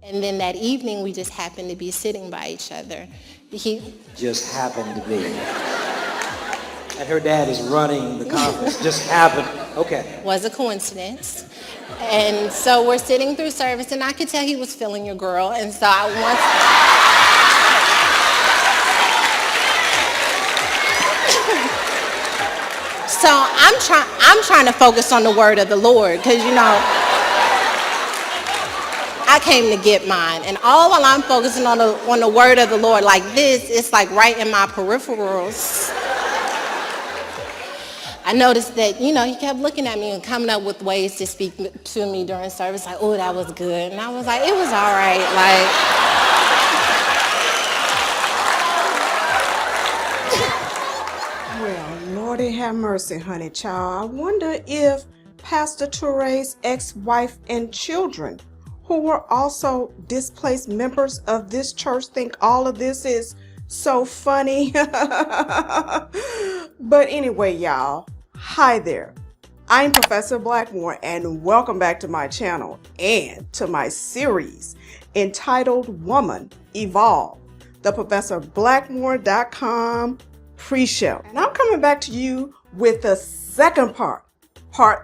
And then that evening, we just happened to be sitting by each other. He just happened to be. And her dad is running the conference. Just happened. Okay. Was a coincidence. And so we're sitting through service, and I could tell he was feeling your girl. And so I once. So I'm trying to focus on the word of the Lord, because I came to get mine, and all while I'm focusing on the word of the Lord like this, it's like right in my peripherals. I noticed that, he kept looking at me and coming up with ways to speak to me during service, like, oh, that was good. And I was like, it was all right. Well, Lordy have mercy, honey child. I wonder if Pastor Toure's ex-wife and children, who were also displaced members of this church, think all of this is so funny. But anyway, y'all, hi there. I'm Professor Blackmore, and welcome back to my channel and to my series entitled Woman Evolve, the ProfessorBlackmore.com pre-show. And I'm coming back to you with the second part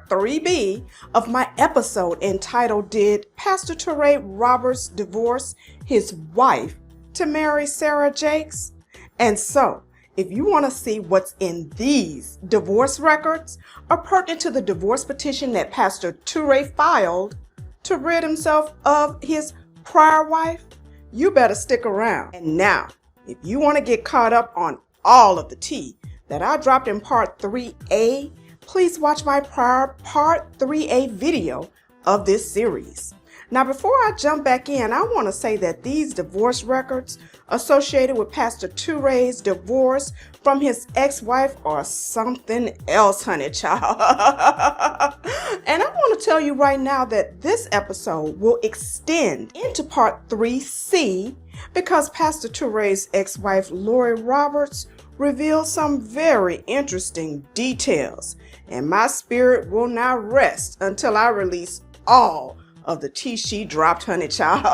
3B of my episode entitled, Did Pastor Toure Roberts Divorce His Wife to Marry Sarah Jakes? And so, if you want to see what's in these divorce records or pertinent to the divorce petition that Pastor Toure filed to rid himself of his prior wife, you better stick around. And now, if you want to get caught up on all of the tea that I dropped in part 3A, please watch my prior part 3A video of this series. Now, before I jump back in, I want to say that these divorce records associated with Pastor Toure's divorce from his ex-wife are something else, honey child. And I want to tell you right now that this episode will extend into part 3C because Pastor Toure's ex-wife, Lori Roberts, revealed some very interesting details, and my spirit will not rest until I release all of the tea she dropped, honey child.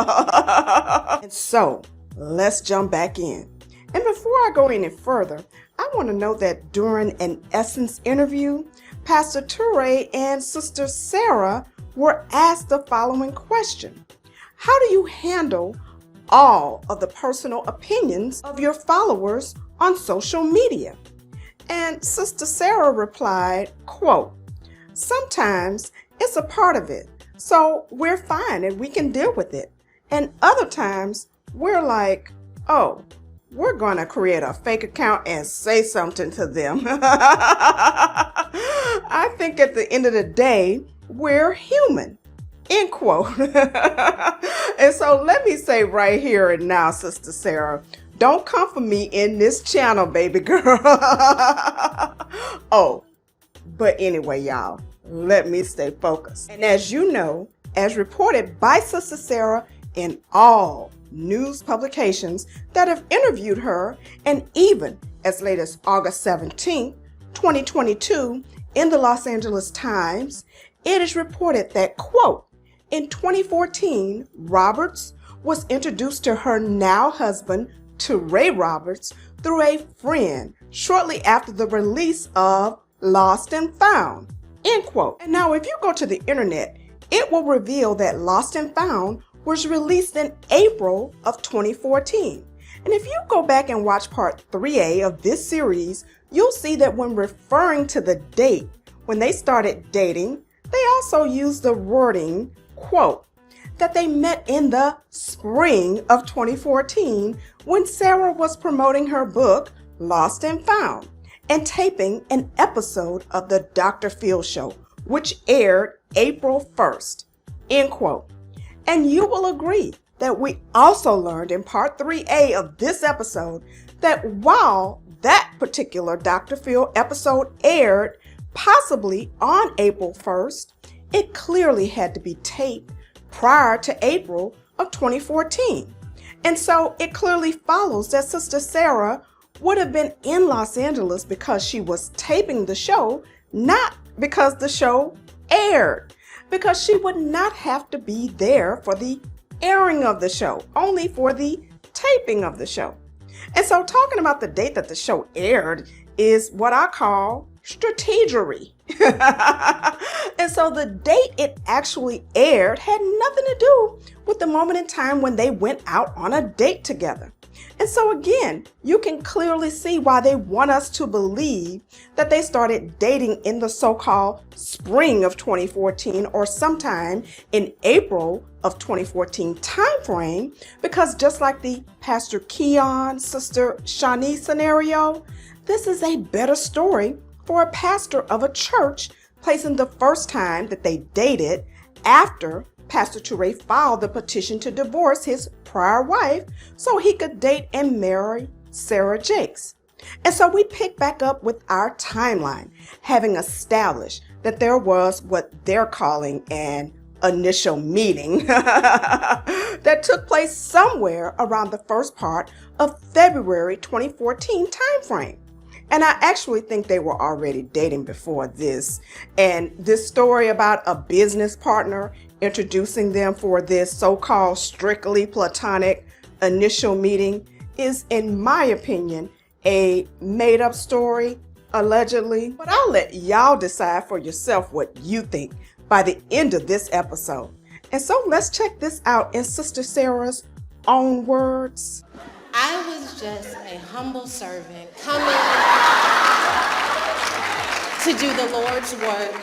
And so, let's jump back in. And before I go any further, I want to note that during an Essence interview, Pastor Toure and Sister Sarah were asked the following question: how do you handle all of the personal opinions of your followers on social media? And Sister Sarah replied, quote, sometimes it's a part of it, so we're fine and we can deal with it. And other times we're like, oh, we're gonna create a fake account and say something to them. I think at the end of the day, we're human. End quote. And so let me say right here and now, Sister Sarah, don't come for me in this channel, baby girl. Oh, but anyway, y'all, let me stay focused. And as you know, as reported by Sister Sarah in all news publications that have interviewed her, and even as late as August 17th, 2022, in the Los Angeles Times, it is reported that, quote, in 2014, Roberts was introduced to her now husband, Toure Roberts, through a friend shortly after the release of Lost and Found, end quote. And now if you go to the internet, it will reveal that Lost and Found was released in April of 2014. And if you go back and watch part 3A of this series, you'll see that when referring to the date when they started dating, they also used the wording, quote, that they met in the spring of 2014 when Sarah was promoting her book, Lost and Found, and taping an episode of the Dr. Phil Show, which aired April 1st, end quote. And you will agree that we also learned in part 3A of this episode that while that particular Dr. Phil episode aired possibly on April 1st, it clearly had to be taped prior to April of 2014. And so it clearly follows that Sister Sarah would have been in Los Angeles because she was taping the show, not because the show aired, because she would not have to be there for the airing of the show, only for the taping of the show. And so talking about the date that the show aired is what I call strategery. And so the date it actually aired had nothing to do with the moment in time when they went out on a date together. And so again, you can clearly see why they want us to believe that they started dating in the so-called spring of 2014 or sometime in April of 2014 timeframe, because just like the Pastor Keion, Sister Shaunie scenario, this is a better story for a pastor of a church placing the first time that they dated after Pastor Toure filed the petition to divorce his prior wife so he could date and marry Sarah Jakes. And so we pick back up with our timeline, having established that there was what they're calling an initial meeting that took place somewhere around the first part of February 2014 timeframe. And I actually think they were already dating before this. And this story about a business partner introducing them for this so-called strictly platonic initial meeting is, in my opinion, a made-up story, allegedly. But I'll let y'all decide for yourself what you think by the end of this episode. And so let's check this out in Sister Sarah's own words. I was just a humble servant coming to do the Lord's work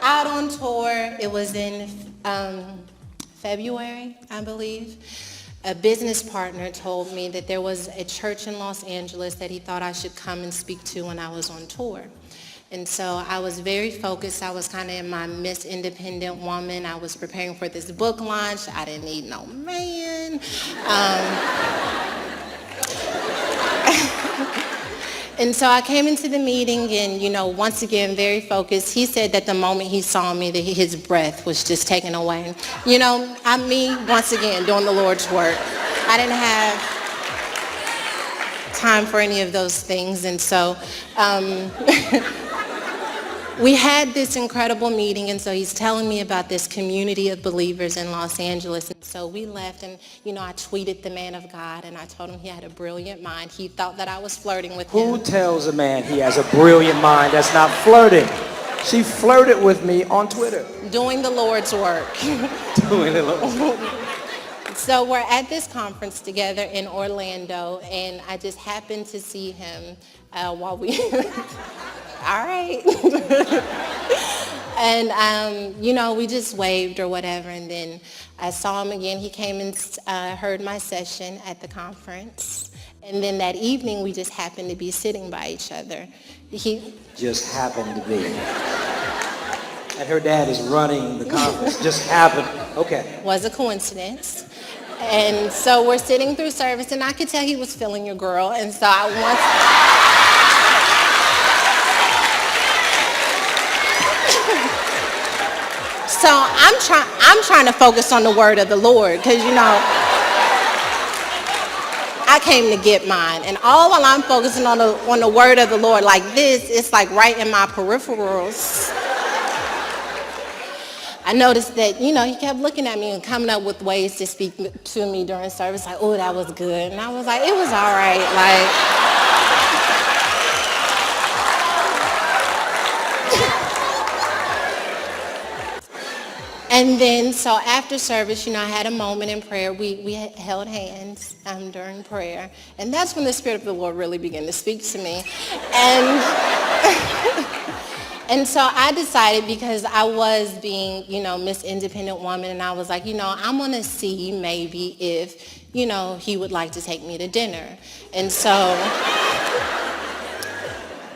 out on tour. It was in February, I believe. A business partner told me that there was a church in Los Angeles that he thought I should come and speak to when I was on tour. And so I was very focused. I was kind of in my Miss Independent Woman. I was preparing for this book launch. I didn't need no man. And so I came into the meeting and, once again, very focused. He said that the moment he saw me, that his breath was just taken away. Once again, doing the Lord's work. I didn't have time for any of those things. And so we had this incredible meeting, and so he's telling me about this community of believers in Los Angeles. And so we left, and, I tweeted the man of God, and I told him he had a brilliant mind. He thought that I was flirting with him. Who tells a man he has a brilliant mind? That's not flirting. She flirted with me on Twitter. Doing the Lord's work. Doing the Lord's work. So we're at this conference together in Orlando, and I just happened to see him while we... All right. And, we just waved or whatever. And then I saw him again. He came and heard my session at the conference. And then that evening, we just happened to be sitting by each other. He just happened to be. And her dad is running the conference. Just happened. Okay. Was a coincidence. And so we're sitting through service, and I could tell he was feeling your girl. And so So I'm trying to focus on the word of the Lord, because I came to get mine, and all while I'm focusing on the word of the Lord like this, it's like right in my peripherals. I noticed that he kept looking at me and coming up with ways to speak to me during service, like, oh, that was good, and I was like, it was all right, like. And then, so after service, I had a moment in prayer. We held hands during prayer. And that's when the Spirit of the Lord really began to speak to me. And, and so I decided, because I was being, Miss Independent Woman, and I was like, I'm going to see maybe if, he would like to take me to dinner.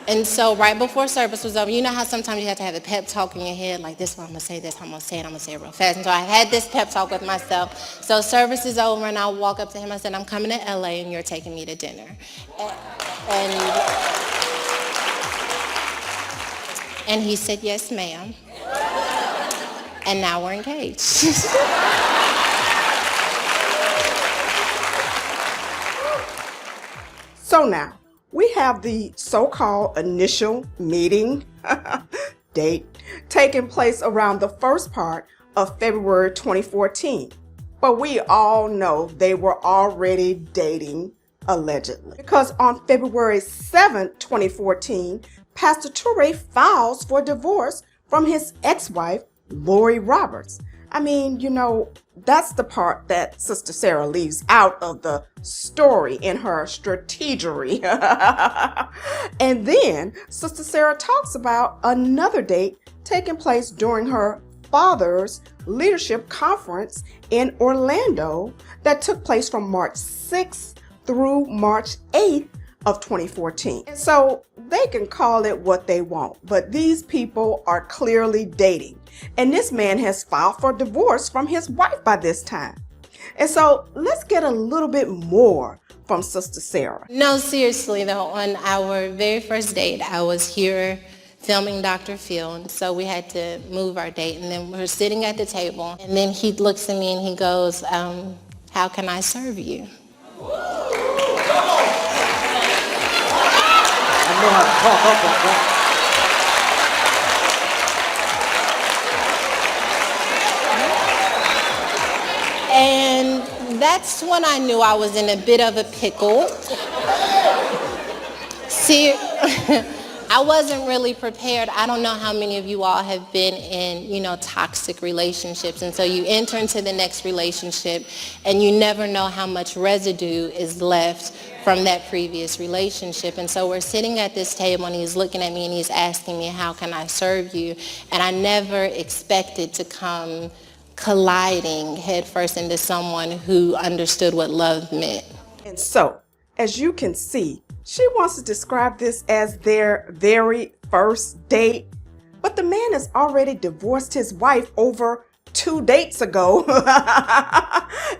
And so right before service was over, you know how sometimes you have to have a pep talk in your head, like, this is what I'm going to say, this, I'm going to say it, I'm going to say it real fast. And so I had this pep talk with myself. So service is over, and I walk up to him, I said, I'm coming to LA, and you're taking me to dinner. And he said, yes, ma'am. And now we're engaged. So now, we have the so-called initial meeting date taking place around the first part of February 2014. But we all know they were already dating, allegedly. Because on February 7th, 2014, Pastor Toure files for divorce from his ex-wife, Lori Roberts. I mean, that's the part that Sister Sarah leaves out of the story in her strategery. And then Sister Sarah talks about another date taking place during her father's leadership conference in Orlando that took place from March 6th through March 8th of 2014. And so they can call it what they want, but these people are clearly dating. And this man has filed for divorce from his wife by this time. And so let's get a little bit more from Sister Sarah. No, seriously though, on our very first date, I was here filming Dr. Phil, and so we had to move our date, and then we're sitting at the table, and then he looks at me and he goes, how can I serve you? I know how to talk up like that. And that's when I knew I was in a bit of a pickle. See, I wasn't really prepared. I don't know how many of you all have been in, toxic relationships. And so you enter into the next relationship and you never know how much residue is left from that previous relationship. And so we're sitting at this table and he's looking at me and he's asking me, how can I serve you? And I never expected to come colliding headfirst into someone who understood what love meant. And so, as you can see, she wants to describe this as their very first date, but the man has already divorced his wife over 2 dates ago.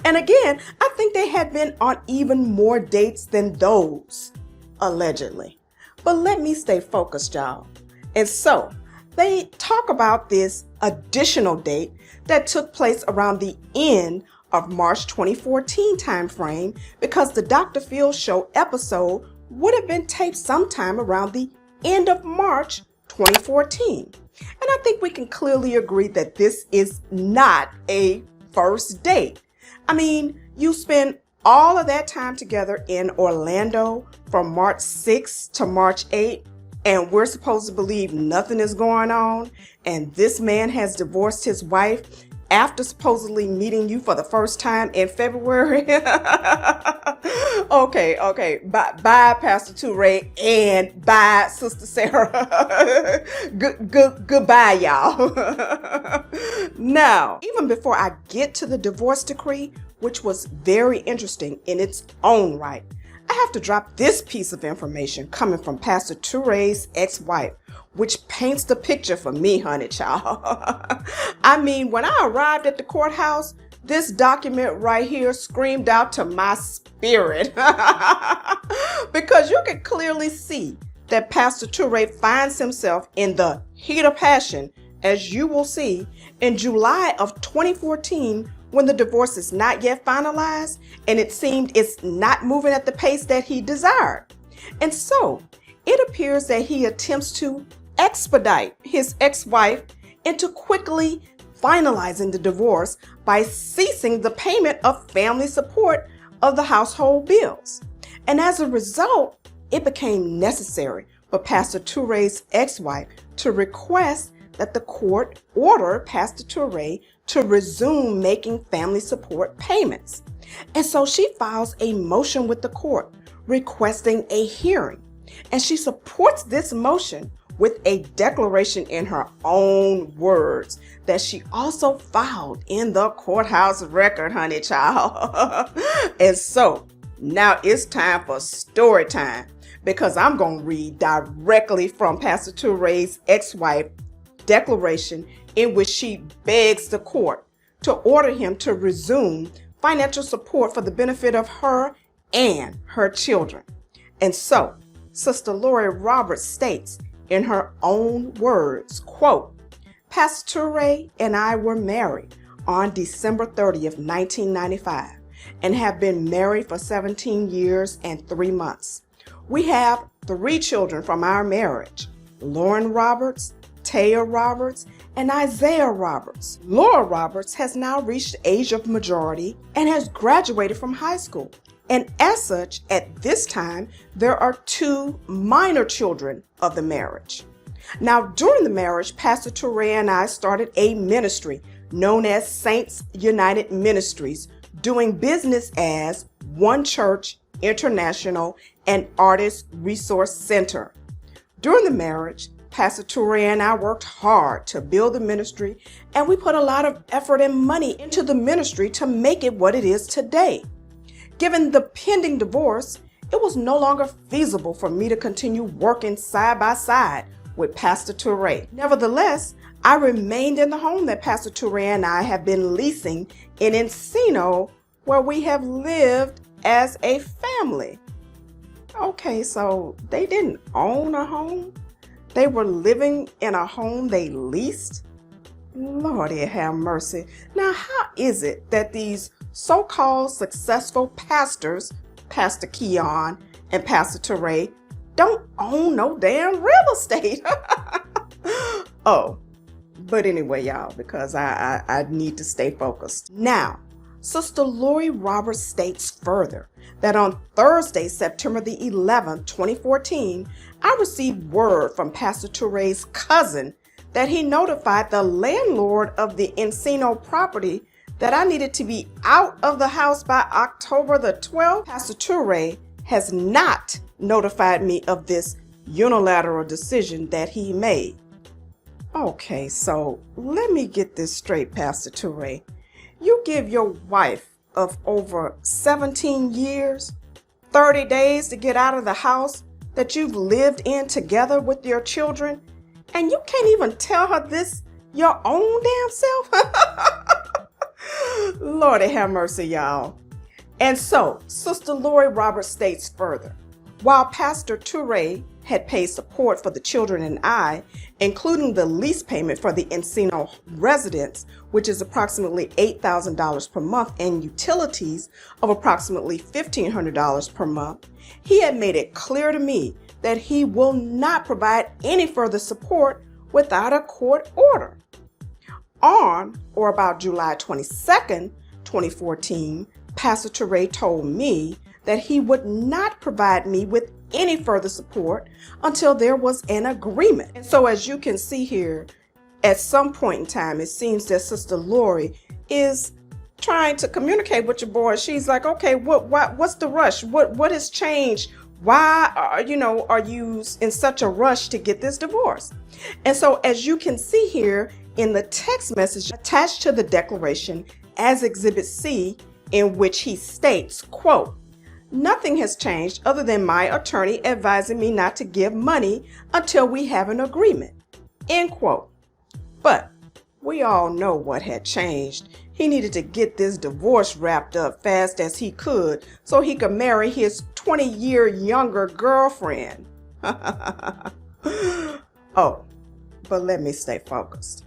And again, I think they had been on even more dates than those, allegedly. But let me stay focused, y'all. And so, they talk about this additional date that took place around the end of March 2014 timeframe because the Dr. Phil Show episode would have been taped sometime around the end of March 2014. And I think we can clearly agree that this is not a first date. I mean, you spend all of that time together in Orlando from March 6th to March 8th, and we're supposed to believe nothing is going on, and this man has divorced his wife after supposedly meeting you for the first time in February. Okay. Bye, Pastor Toure, and bye, Sister Sarah. Goodbye, y'all. Now, even before I get to the divorce decree, which was very interesting in its own right, I have to drop this piece of information coming from Pastor Toure's ex-wife, which paints the picture for me, honey child. I mean, when I arrived at the courthouse, this document right here screamed out to my spirit. Because you can clearly see that Pastor Toure finds himself in the heat of passion, as you will see, in July of 2014, when the divorce is not yet finalized and it seemed it's not moving at the pace that he desired. And so it appears that he attempts to expedite his ex-wife into quickly finalizing the divorce by ceasing the payment of family support of the household bills. And as a result, it became necessary for Pastor Toure's ex-wife to request that the court order Pastor Toure to resume making family support payments. And so she files a motion with the court requesting a hearing. And she supports this motion with a declaration in her own words that she also filed in the courthouse record, honey child. And so now it's time for story time, because I'm going to read directly from Pastor Toure's ex-wife declaration in which she begs the court to order him to resume financial support for the benefit of her and her children. And so, Sister Lori Roberts states in her own words, quote, Pastor Toure and I were married on December 30th, 1995, and have been married for 17 years and 3 months. We have 3 children from our marriage: Lauren Roberts, Taya Roberts, and Isaiah Roberts. Laura Roberts has now reached the age of majority and has graduated from high school. And as such, at this time, there are 2 minor children of the marriage. Now, during the marriage, Pastor Toure and I started a ministry known as Saints United Ministries, doing business as One Church International and Artist Resource Center. During the marriage, Pastor Toure and I worked hard to build the ministry, and we put a lot of effort and money into the ministry to make it what it is today. Given the pending divorce, it was no longer feasible for me to continue working side by side with Pastor Toure. Nevertheless, I remained in the home that Pastor Toure and I have been leasing in Encino, where we have lived as a family. Okay, so they didn't own a home? They were living in a home they leased? Lordy have mercy. Now, how is it that these so-called successful pastors, Pastor Keion and Pastor Toure, don't own no damn real estate? Oh, but anyway, y'all, because I need to stay focused. Now, Sister Lori Roberts states further that on Thursday, September the 11th, 2014, I received word from Pastor Toure's cousin that he notified the landlord of the Encino property that I needed to be out of the house by October the 12th. Pastor Toure has not notified me of this unilateral decision that he made. Okay, so let me get this straight, Pastor Toure. You give your wife of over 17 years 30 days to get out of the house that you've lived in together with your children, and you can't even tell her this your own damn self? Lordy have mercy, y'all. And so, Sister Lori Roberts states further, while Pastor Toure had paid support for the children and I, including the lease payment for the Encino residence, which is approximately $8,000 per month, and utilities of approximately $1,500 per month, he had made it clear to me that he will not provide any further support without a court order. On or about July 22nd, 2014, Pastor Toure told me that he would not provide me with any further support until there was an agreement. And so, as you can see here, at some point in time, it seems that Sister Lori is trying to communicate with your boy. She's like, okay, what's the rush? What has changed? Why are you in such a rush to get this divorce? And so, as you can see here in the text message attached to the declaration as Exhibit C, in which he states, quote, "Nothing has changed other than my attorney advising me not to give money until we have an agreement," end quote. But we all know what had changed. He needed to get this divorce wrapped up fast as he could so he could marry his 20-year younger girlfriend. Oh, but let me stay focused.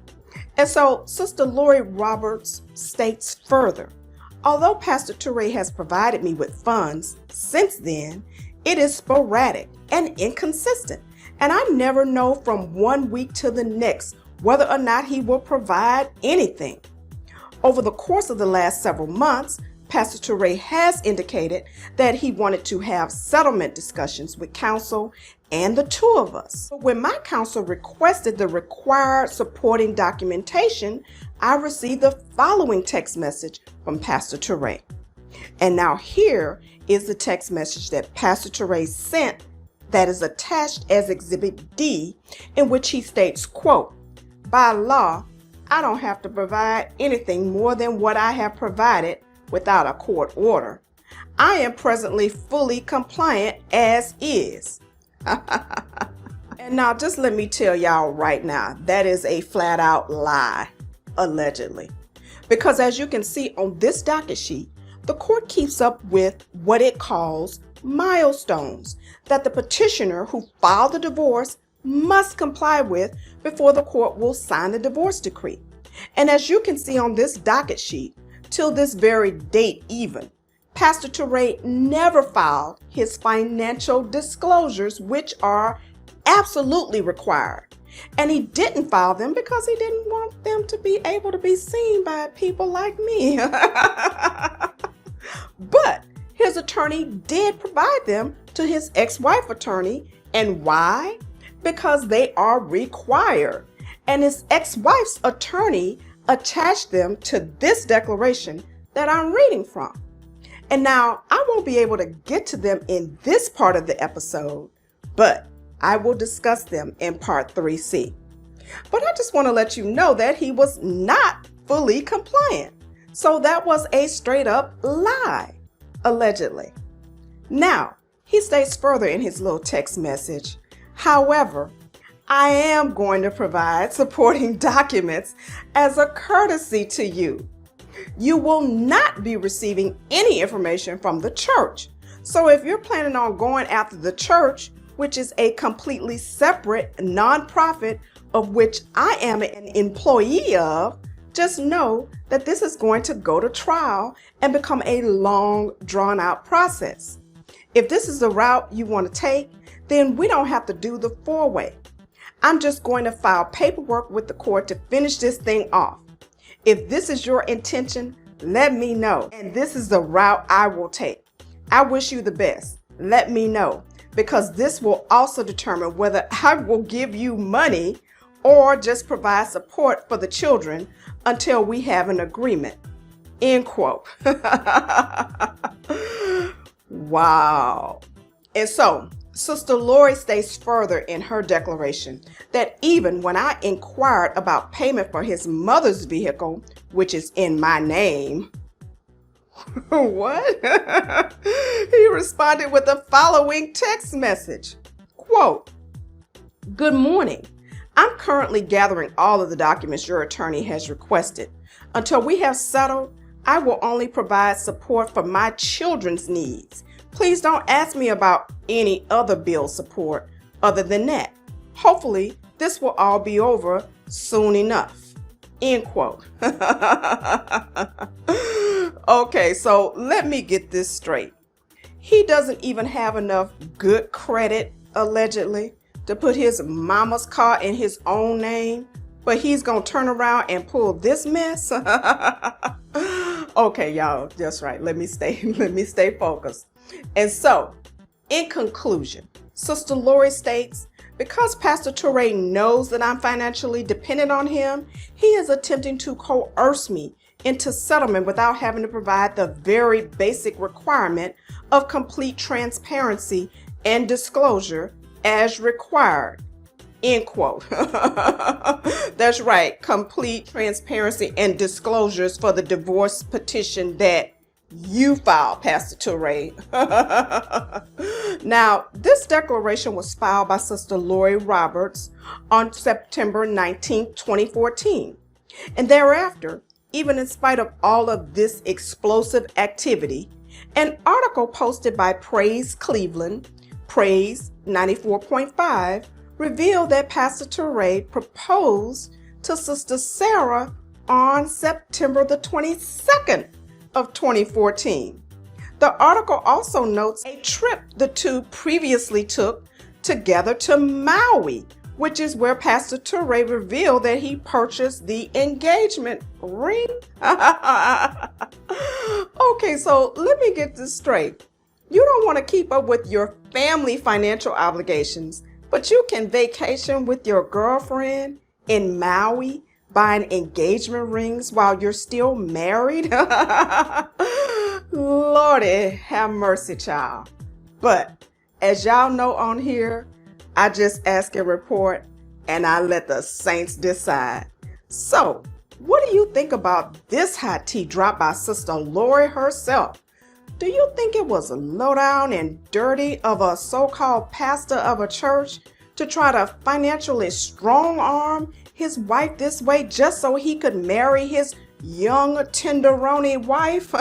And so Sister Lori Roberts states further, although Pastor Toure has provided me with funds since then, it is sporadic and inconsistent, and I never know from one week to the next whether or not he will provide anything. Over the course of the last several months, Pastor Toure has indicated that he wanted to have settlement discussions with counsel and the two of us. When my counsel requested the required supporting documentation, I received the following text message from Pastor Toure. And now here is the text message that Pastor Toure sent that is attached as Exhibit D, in which he states, quote, "By law, I don't have to provide anything more than what I have provided without a court order. I am presently fully compliant as is." And now just let me tell y'all right now, that is a flat out lie, allegedly. Because as you can see on this docket sheet, the court keeps up with what it calls milestones that the petitioner who filed the divorce must comply with before the court will sign the divorce decree. And as you can see on this docket sheet, till this very date even, Pastor Toure never filed his financial disclosures, which are absolutely required. And he didn't file them because he didn't want them to be able to be seen by people like me. But his attorney did provide them to his ex-wife attorney. And why? Because they are required. And his ex-wife's attorney attached them to this declaration that I'm reading from. And now I won't be able to get to them in this part of the episode, but I will discuss them in part 3C. But I just want to let you know that he was not fully compliant. So that was a straight up lie, allegedly. Now, he states further in his little text message, however, I am going to provide supporting documents as a courtesy to you. You will not be receiving any information from the church. So if you're planning on going after the church, which is a completely separate nonprofit of which I am an employee of, just know that this is going to go to trial and become a long, drawn-out process. If this is the route you want to take, then we don't have to do the four-way. I'm just going to file paperwork with the court to finish this thing off. If this is your intention, let me know. And this is the route I will take. I wish you the best. Let me know, because this will also determine whether I will give you money or just provide support for the children until we have an agreement. End quote. Wow. And so, Sister Lori states further in her declaration that even when I inquired about payment for his mother's vehicle, which is in my name, what? He responded with the following text message, quote, "Good morning. I'm currently gathering all of the documents your attorney has requested. Until we have settled, I will only provide support for my children's needs. Please don't ask me about any other bill support other than that. Hopefully, this will all be over soon enough." End quote. Okay, so let me get this straight. He doesn't even have enough good credit, allegedly, to put his mama's car in his own name, but he's gonna turn around and pull this mess? Okay, y'all, that's right. Let me stay focused. And so, in conclusion, Sister Lori states, because Pastor Toure knows that I'm financially dependent on him, he is attempting to coerce me into settlement without having to provide the very basic requirement of complete transparency and disclosure as required. End quote. That's right, complete transparency and disclosures for the divorce petition that you filed, Pastor Toure. Now, this declaration was filed by Sister Lori Roberts on September 19, 2014. And thereafter, even in spite of all of this explosive activity, an article posted by Praise Cleveland, Praise 94.5, revealed that Pastor Toure proposed to Sister Sarah on September the 22nd of 2014. The article also notes a trip the two previously took together to Maui, which is where Pastor Toure revealed that he purchased the engagement ring. Okay, so let me get this straight. You don't want to keep up with your family financial obligations, but you can vacation with your girlfriend in Maui buying engagement rings while you're still married? Lordy, have mercy, child. But as y'all know on here, I just ask and report, and I let the saints decide. So, what do you think about this hot tea dropped by Sister Lori herself? Do you think it was low down and dirty of a so-called pastor of a church to try to financially strong-arm his wife this way just so he could marry his young tenderoni wife?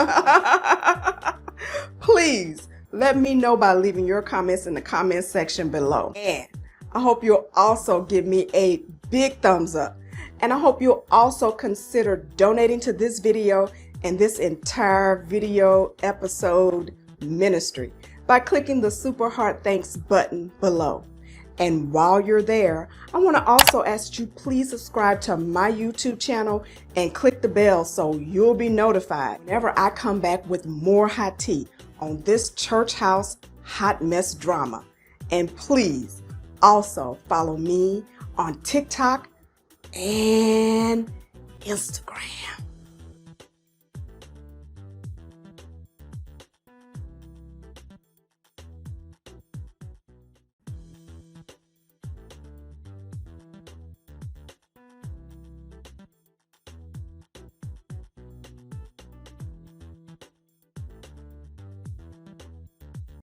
Please let me know by leaving your comments in the comment section below. And I hope you'll also give me a big thumbs up. And I hope you'll also consider donating to this video and this entire video episode ministry by clicking the Super Heart Thanks button below. And while you're there, I want to also ask that you please subscribe to my YouTube channel and click the bell so you'll be notified whenever I come back with more hot tea on this church house hot mess drama. And please also follow me on TikTok and Instagram.